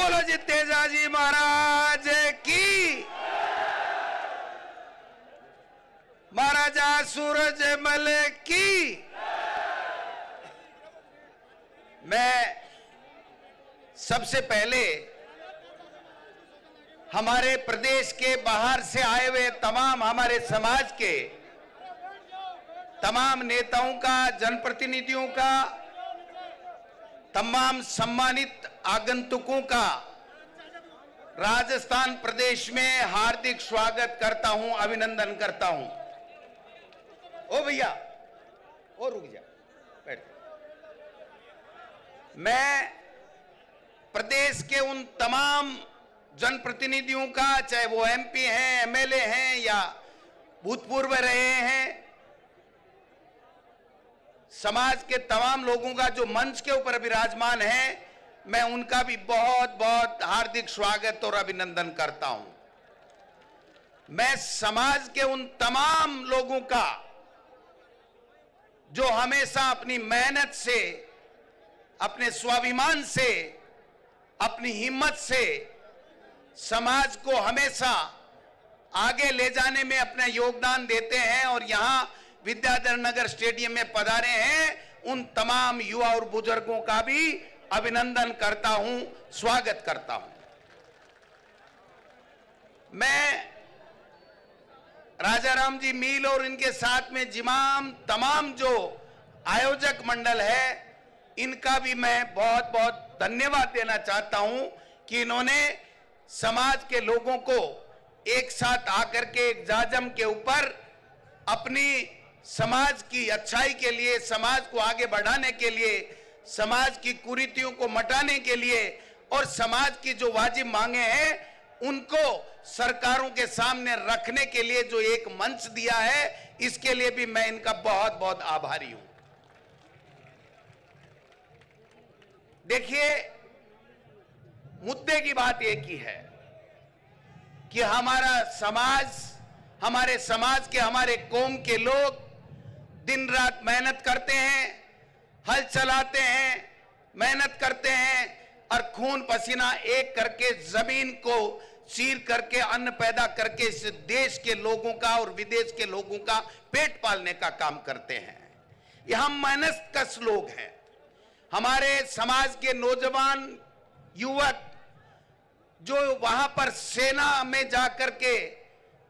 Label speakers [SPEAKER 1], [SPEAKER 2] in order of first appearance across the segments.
[SPEAKER 1] बोलो जी तेजाजी महाराज की। महाराजा सूरजमल की। मैं सबसे पहले हमारे प्रदेश के बाहर से आए हुए तमाम हमारे समाज के तमाम नेताओं का, जनप्रतिनिधियों का, तमाम सम्मानित आगंतुकों का राजस्थान प्रदेश में हार्दिक स्वागत करता हूं, अभिनंदन करता हूं। ओ भैया, ओ रुक जा, बैठ। मैं प्रदेश के उन तमाम जनप्रतिनिधियों का, चाहे वो एमपी हैं, एमएलए हैं या भूतपूर्व रहे हैं, समाज के तमाम लोगों का जो मंच के ऊपर विराजमान है, मैं उनका भी बहुत बहुत हार्दिक स्वागत और अभिनंदन करता हूं। मैं समाज के उन तमाम लोगों का जो हमेशा अपनी मेहनत से, अपने स्वाभिमान से, अपनी हिम्मत से समाज को हमेशा आगे ले जाने में अपना योगदान देते हैं और यहां विद्याधर नगर स्टेडियम में पधारे हैं, उन तमाम युवा और बुजुर्गों का भी अभिनंदन करता हूं, स्वागत करता हूं। मैं राजाराम जी मील और इनके साथ में तमाम जो आयोजक मंडल है, इनका भी मैं बहुत बहुत धन्यवाद देना चाहता हूं कि इन्होंने समाज के लोगों को एक साथ आकर के एक जाजम के ऊपर अपनी समाज की अच्छाई के लिए, समाज को आगे बढ़ाने के लिए, समाज की कुरीतियों को मिटाने के लिए और समाज की जो वाजिब मांगे हैं उनको सरकारों के सामने रखने के लिए जो एक मंच दिया है, इसके लिए भी मैं इनका बहुत बहुत आभारी हूं। देखिए, मुद्दे की बात एक ही है कि हमारा समाज, हमारे समाज के, हमारे कौम के लोग दिन रात मेहनत करते हैं, हल चलाते हैं, मेहनत करते हैं और खून पसीना एक करके जमीन को चीर करके अन्न पैदा करके इस देश के लोगों का और विदेश के लोगों का पेट पालने का काम करते हैं। ये हम मेहनतकश लोग हैं। हमारे समाज के नौजवान युवक जो वहां पर सेना में जाकर के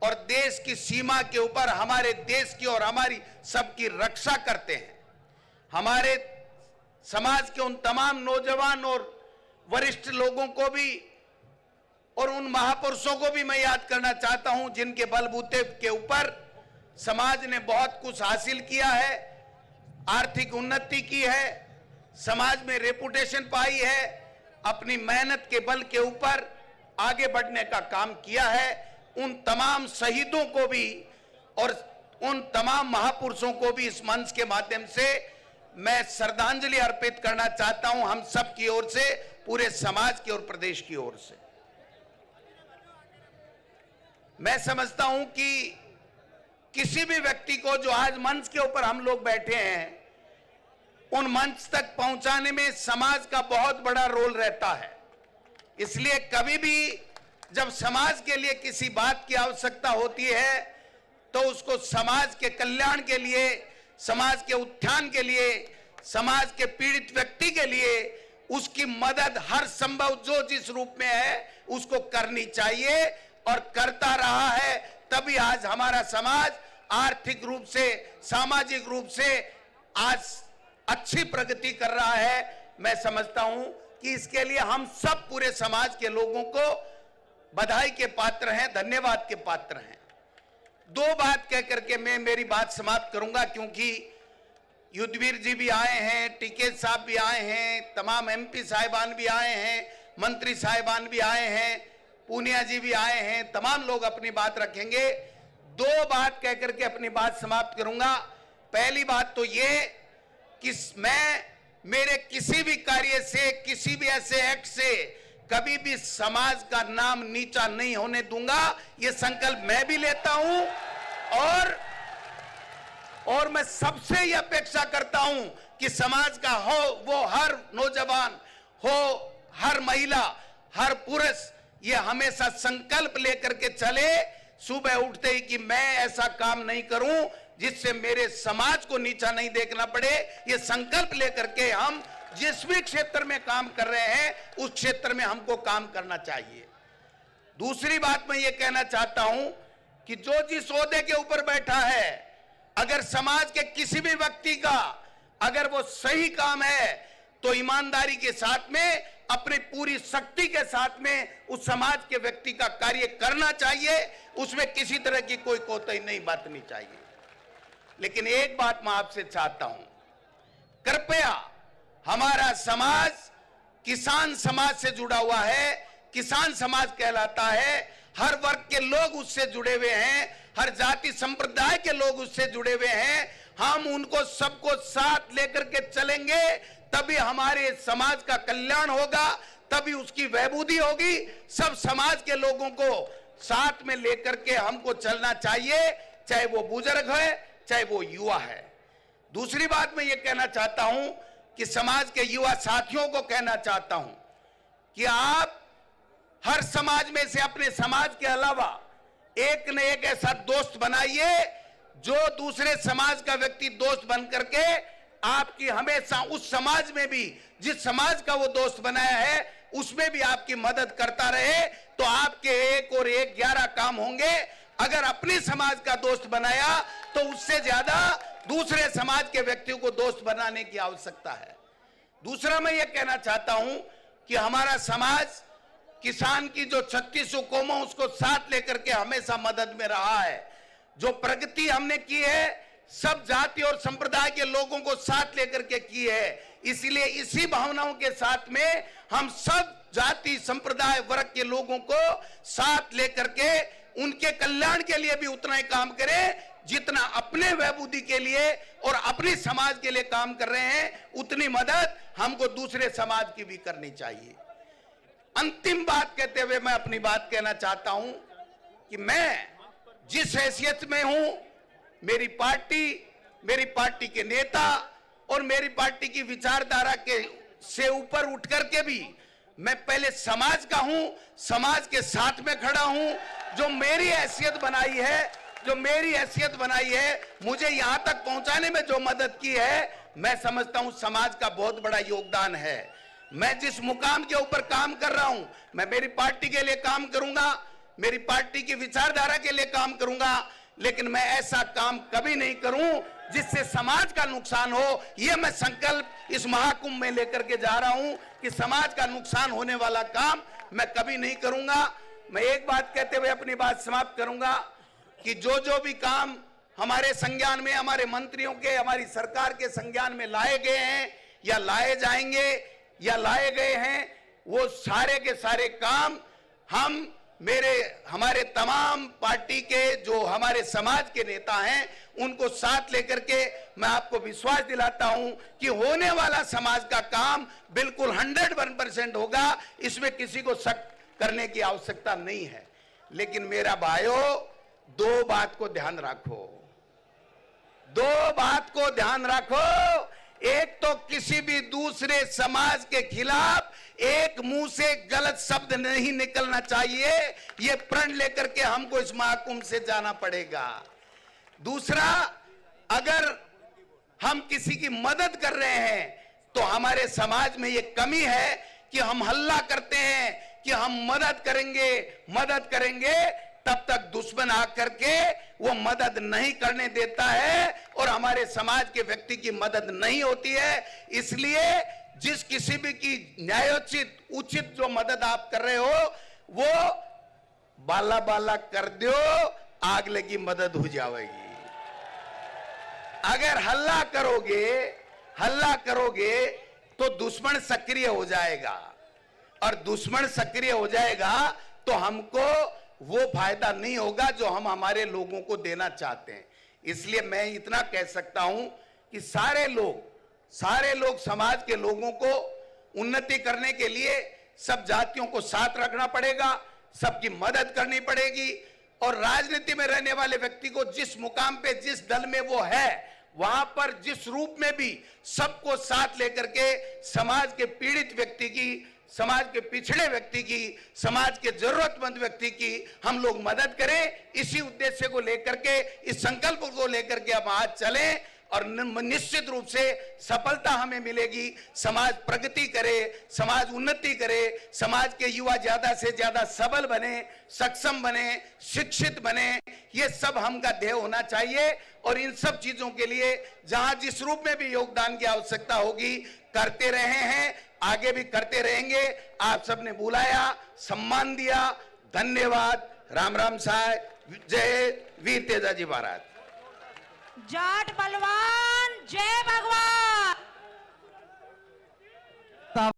[SPEAKER 1] और देश की सीमा के ऊपर हमारे देश की और हमारी सबकी रक्षा करते हैं, हमारे समाज के उन तमाम नौजवान और वरिष्ठ लोगों को भी और उन महापुरुषों को भी मैं याद करना चाहता हूं जिनके बलबूते के ऊपर समाज ने बहुत कुछ हासिल किया है, आर्थिक उन्नति की है, समाज में रेपुटेशन पाई है, अपनी मेहनत के बल के ऊपर आगे बढ़ने का काम किया है। उन तमाम शहीदों को भी और उन तमाम महापुरुषों को भी इस मंच के माध्यम से मैं श्रद्धांजलि अर्पित करना चाहता हूं, हम सब की ओर से, पूरे समाज की और प्रदेश की ओर से। मैं समझता हूं कि किसी भी व्यक्ति को जो आज मंच के ऊपर हम लोग बैठे हैं, उन मंच तक पहुंचाने में समाज का बहुत बड़ा रोल रहता है। इसलिए कभी भी जब समाज के लिए किसी बात की आवश्यकता होती है तो उसको समाज के कल्याण के लिए, समाज के उत्थान के लिए, समाज के पीड़ित व्यक्ति के लिए उसकी मदद हर संभव जो जिस रूप में है उसको करनी चाहिए और करता रहा है। तभी आज हमारा समाज आर्थिक रूप से, सामाजिक रूप से आज अच्छी प्रगति कर रहा है। मैं समझता हूं कि इसके लिए हम सब पूरे समाज के लोगों को बधाई के पात्र हैं, धन्यवाद के पात्र हैं। दो बात कह करके मैं मेरी बात समाप्त करूंगा, क्योंकि युद्धवीर जी भी आए हैं, टीके साहब भी आए हैं, तमाम एमपी साहिबान भी आए हैं, मंत्री साहिबान भी आए हैं, पूनिया जी भी आए हैं, तमाम लोग अपनी बात रखेंगे। दो बात कह करके अपनी बात समाप्त करूंगा। पहली बात तो ये कि मैं मेरे किसी भी कार्य से, किसी भी ऐसे एक्ट से कभी भी समाज का नाम नीचा नहीं होने दूंगा, ये संकल्प मैं भी लेता हूं और मैं सबसे ये अपेक्षा करता हूं कि समाज का हो वो हर नौजवान हो, हर महिला हर पुरुष ये हमेशा संकल्प लेकर के चले सुबह उठते ही कि मैं ऐसा काम नहीं करूं जिससे मेरे समाज को नीचा नहीं देखना पड़े। ये संकल्प लेकर के हम जिस भी क्षेत्र में काम कर रहे हैं उस क्षेत्र में हमको काम करना चाहिए। दूसरी बात मैं ये कहना चाहता हूं कि जो जिस ओहदे के ऊपर बैठा है, अगर समाज के किसी भी व्यक्ति का अगर वो सही काम है तो ईमानदारी के साथ में अपनी पूरी शक्ति के साथ में उस समाज के व्यक्ति का कार्य करना चाहिए, उसमें किसी तरह की कोई कोताही नहीं बरतनी चाहिए। लेकिन एक बात मैं आपसे चाहता हूं, कृपया हमारा समाज किसान समाज से जुड़ा हुआ है, किसान समाज कहलाता है, हर वर्ग के लोग उससे जुड़े हुए हैं, हर जाति संप्रदाय के लोग उससे जुड़े हुए हैं। हम उनको सबको साथ लेकर के चलेंगे तभी हमारे समाज का कल्याण होगा, तभी उसकी वैभूति होगी। सब समाज के लोगों को साथ में लेकर के हमको चलना चाहिए, चाहे वो बुजुर्ग है चाहे वो युवा है। दूसरी बात मैं ये कहना चाहता हूं कि समाज के युवा साथियों को कहना चाहता हूं कि आप हर समाज में से अपने समाज के अलावा एक न एक ऐसा दोस्त बनाइए जो दूसरे समाज का व्यक्ति दोस्त बन करके आपकी हमेशा उस समाज में भी जिस समाज का वो दोस्त बनाया है उसमें भी आपकी मदद करता रहे, तो आपके 1 और 1 11 काम होंगे। अगर अपने समाज का दोस्त बनाया तो उससे ज्यादा दूसरे समाज के व्यक्तियों को दोस्त बनाने की आवश्यकता है। दूसरा मैं ये कहना चाहता हूं कि हमारा समाज किसान की जो 36 कौम है उसको साथ लेकर के हमेशा मदद में रहा है। जो प्रगति हमने की है सब जाति और संप्रदाय के लोगों को साथ लेकर के की है। इसलिए इसी भावनाओं के साथ में हम सब जाति संप्रदाय वर्ग के लोगों को साथ लेकर के उनके कल्याण के लिए भी उतना ही काम करें जितना अपने वैभूति के लिए और अपने समाज के लिए काम कर रहे हैं, उतनी मदद हमको दूसरे समाज की भी करनी चाहिए। अंतिम बात कहते हुए मैं अपनी बात कहना चाहता हूं कि मैं जिस हैसियत में हूं, मेरी पार्टी के नेता और मेरी पार्टी की विचारधारा के से ऊपर उठ करके भी मैं पहले समाज का हूं, समाज के साथ में खड़ा हूं। जो मेरी हैसियत बनाई है, मुझे यहां तक पहुंचाने में जो मदद की है, मैं समझता हूं समाज का बहुत बड़ा योगदान है। मैं जिस मुकाम के ऊपर काम कर रहा हूं, मैं मेरी पार्टी के लिए काम करूंगा, मेरी पार्टी की विचारधारा के लिए काम करूंगा, लेकिन मैं ऐसा काम कभी नहीं करूं जिससे समाज का नुकसान हो। यह मैं संकल्प इस महाकुंभ में लेकर के जा रहा हूं कि समाज का नुकसान होने वाला काम मैं कभी नहीं करूंगा। मैं एक बात कहते हुए अपनी बात समाप्त करूंगा कि जो भी काम हमारे संज्ञान में, हमारे मंत्रियों के, हमारी सरकार के संज्ञान में लाए गए हैं या लाए जाएंगे या लाए गए हैं, वो सारे के सारे काम हमारे तमाम पार्टी के जो हमारे समाज के नेता हैं उनको साथ लेकर के मैं आपको विश्वास दिलाता हूं कि होने वाला समाज का काम बिल्कुल 101% होगा। इसमें किसी को शक करने की आवश्यकता नहीं है। लेकिन मेरा भाइयों, 2 बात को ध्यान रखो। एक तो किसी भी दूसरे समाज के खिलाफ एक मुंह से गलत शब्द नहीं निकलना चाहिए। ये प्रण लेकर के हमको इस महाकुंभ से जाना पड़ेगा। दूसरा, अगर हम किसी की मदद कर रहे हैं तो हमारे समाज में ये कमी है कि हम हल्ला करते हैं कि हम मदद करेंगे, तब तक दुश्मन आकर के वो मदद नहीं करने देता है और हमारे समाज के व्यक्ति की मदद नहीं होती है। इसलिए जिस किसी भी की न्यायोचित उचित जो मदद आप कर रहे हो वो बाला कर दो, आग लगी मदद हो जाएगी। अगर हल्ला करोगे तो दुश्मन सक्रिय हो जाएगा, और दुश्मन सक्रिय हो जाएगा तो हमको वो फायदा नहीं होगा जो हम हमारे लोगों को देना चाहते हैं। इसलिए मैं इतना कह सकता हूं कि सारे लोग समाज के लोगों को उन्नति करने के लिए सब जातियों को साथ रखना पड़ेगा, सबकी मदद करनी पड़ेगी, और राजनीति में रहने वाले व्यक्ति को जिस मुकाम पे, जिस दल में वो है, वहां पर जिस रूप में भी सबको साथ लेकर के समाज के पीड़ित व्यक्ति की समाज के पिछड़े व्यक्ति की, समाज के जरूरतमंद व्यक्ति की हम लोग मदद करें। इसी उद्देश्य को लेकर के, इस संकल्प को लेकर के हम आज चलें और निश्चित रूप से सफलता हमें मिलेगी। समाज प्रगति करे, समाज उन्नति करे, समाज के युवा ज्यादा से ज्यादा सबल बने, सक्षम बने, शिक्षित बने, ये सब हमका ध्येय होना चाहिए। और इन सब चीजों के लिए जहां जिस रूप में भी योगदान की आवश्यकता होगी करते रहे हैं, आगे भी करते रहेंगे। आप सबने बुलाया, सम्मान दिया, धन्यवाद। राम राम साहब, जय वीर तेजाजी महाराज।
[SPEAKER 2] जाट बलवान, जय भगवान।